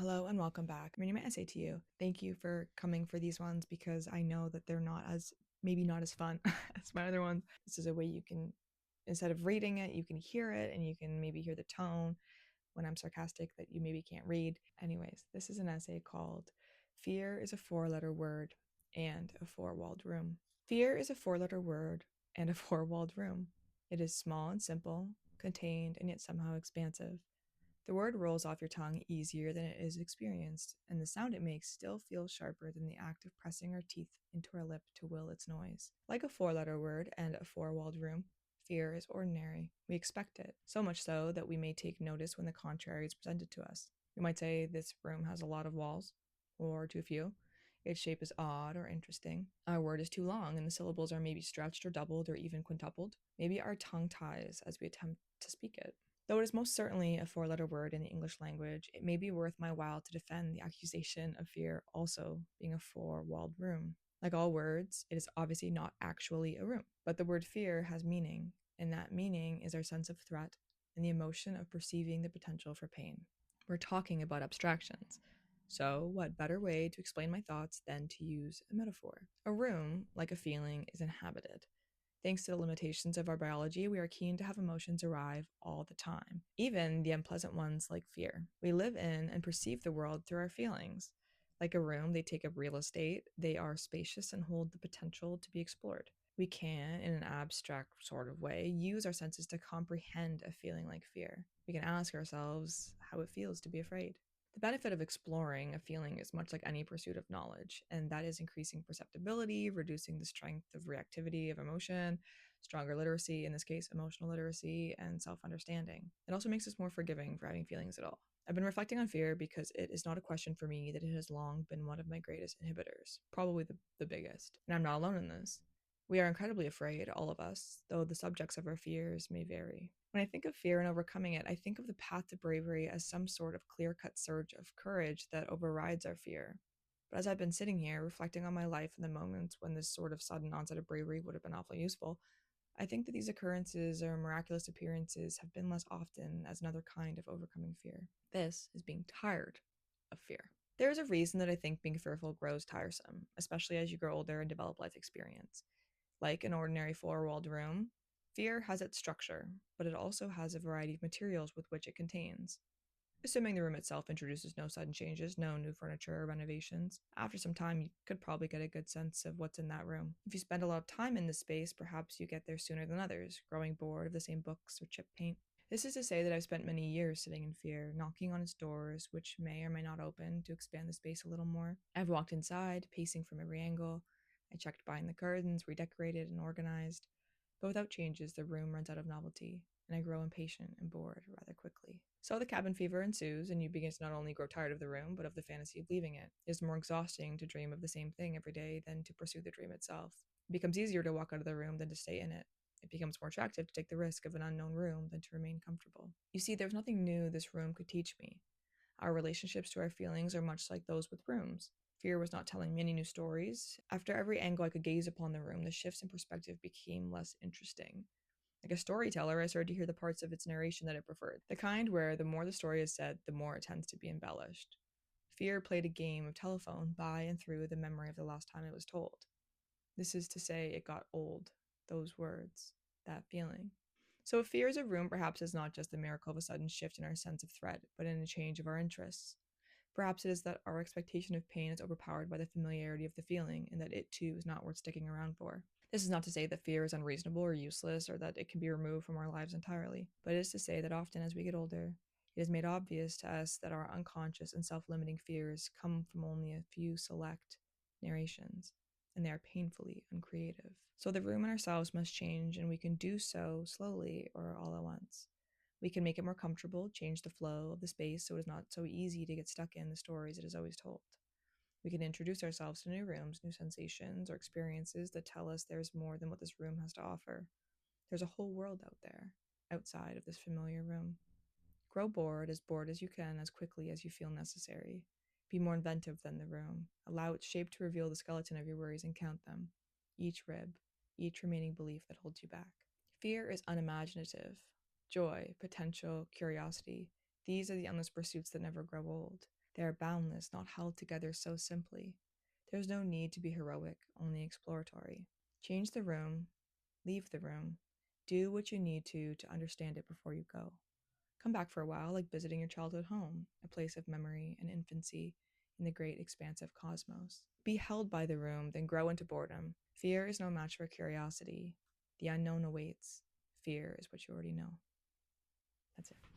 Hello and welcome back. I'm reading my essay to you. Thank you for coming for these ones because I know that they're maybe not as fun as my other ones. This is a way you can, instead of reading it, you can hear it and you can maybe hear the tone when I'm sarcastic that you maybe can't read. Anyways, this is an essay called Fear is a Four-Letter Word and a Four-Walled Room. Fear is a four-letter word and a four-walled room. It is small and simple, contained and yet somehow expansive. The word rolls off your tongue easier than it is experienced, and the sound it makes still feels sharper than the act of pressing our teeth into our lip to will its noise. Like a four-letter word and a four-walled room, fear is ordinary. We expect it, so much so that we may take notice when the contrary is presented to us. We might say this room has a lot of walls, or too few. Its shape is odd or interesting. Our word is too long, and the syllables are maybe stretched or doubled or even quintupled. Maybe our tongue ties as we attempt to speak it. Though it is most certainly a four-letter word in the English language, it may be worth my while to defend the accusation of fear also being a four-walled room. Like all words, it is obviously not actually a room, but the word fear has meaning, and that meaning is our sense of threat and the emotion of perceiving the potential for pain. We're talking about abstractions. So, what better way to explain my thoughts than to use a metaphor? A room, like a feeling, is inhabited. Thanks to the limitations of our biology, we are keen to have emotions arrive all the time, even the unpleasant ones like fear. We live in and perceive the world through our feelings. Like a room, they take up real estate, they are spacious and hold the potential to be explored. We can, in an abstract sort of way, use our senses to comprehend a feeling like fear. We can ask ourselves how it feels to be afraid. The benefit of exploring a feeling is much like any pursuit of knowledge, and that is increasing perceptibility, reducing the strength of reactivity of emotion, stronger literacy, in this case, emotional literacy, and self understanding. It also makes us more forgiving for having feelings at all. I've been reflecting on fear because it is not a question for me that it has long been one of my greatest inhibitors, probably the biggest. And I'm not alone in this. We are incredibly afraid, all of us, though the subjects of our fears may vary. When I think of fear and overcoming it, I think of the path to bravery as some sort of clear cut surge of courage that overrides our fear. But as I've been sitting here, reflecting on my life and the moments when this sort of sudden onset of bravery would have been awfully useful, I think that these occurrences or miraculous appearances have been less often as another kind of overcoming fear. This is being tired of fear. There is a reason that I think being fearful grows tiresome, especially as you grow older and develop life experience. Like an ordinary four-walled room, fear has its structure, but it also has a variety of materials with which it contains. Assuming the room itself introduces no sudden changes, no new furniture or renovations, after some time you could probably get a good sense of what's in that room. If you spend a lot of time in this space, perhaps you get there sooner than others, growing bored of the same books or chip paint. This is to say that I've spent many years sitting in fear, knocking on its doors, which may or may not open, to expand the space a little more. I've walked inside, pacing from every angle. I checked behind the curtains, redecorated and organized. But without changes, the room runs out of novelty, and I grow impatient and bored rather quickly. So the cabin fever ensues, and you begin to not only grow tired of the room, but of the fantasy of leaving it. It is more exhausting to dream of the same thing every day than to pursue the dream itself. It becomes easier to walk out of the room than to stay in it. It becomes more attractive to take the risk of an unknown room than to remain comfortable. You see, there's nothing new this room could teach me. Our relationships to our feelings are much like those with rooms. Fear was not telling me any new stories. After every angle I could gaze upon the room, the shifts in perspective became less interesting. Like a storyteller, I started to hear the parts of its narration that it preferred, the kind where the more the story is said, the more it tends to be embellished. Fear played a game of telephone by and through the memory of the last time it was told. This is to say, it got old, those words, that feeling. So if fear is a room, perhaps it's not just the miracle of a sudden shift in our sense of threat, but in a change of our interests. Perhaps it is that our expectation of pain is overpowered by the familiarity of the feeling, and that it too is not worth sticking around for. This is not to say that fear is unreasonable or useless, or that it can be removed from our lives entirely, but it is to say that often as we get older, it is made obvious to us that our unconscious and self-limiting fears come from only a few select narrations, and they are painfully uncreative. So the room in ourselves must change, and we can do so slowly or all at once. We can make it more comfortable, change the flow of the space so it is not so easy to get stuck in the stories it is always told. We can introduce ourselves to new rooms, new sensations, or experiences that tell us there's more than what this room has to offer. There's a whole world out there, outside of this familiar room. Grow bored as you can, as quickly as you feel necessary. Be more inventive than the room. Allow its shape to reveal the skeleton of your worries and count them. Each rib, each remaining belief that holds you back. Fear is unimaginative. Joy, potential, curiosity, these are the endless pursuits that never grow old. They are boundless, not held together so simply. There is no need to be heroic, only exploratory. Change the room, leave the room, do what you need to understand it before you go. Come back for a while, like visiting your childhood home, a place of memory and infancy in the great expansive cosmos. Be held by the room, then grow into boredom. Fear is no match for curiosity. The unknown awaits. Fear is what you already know. That's it.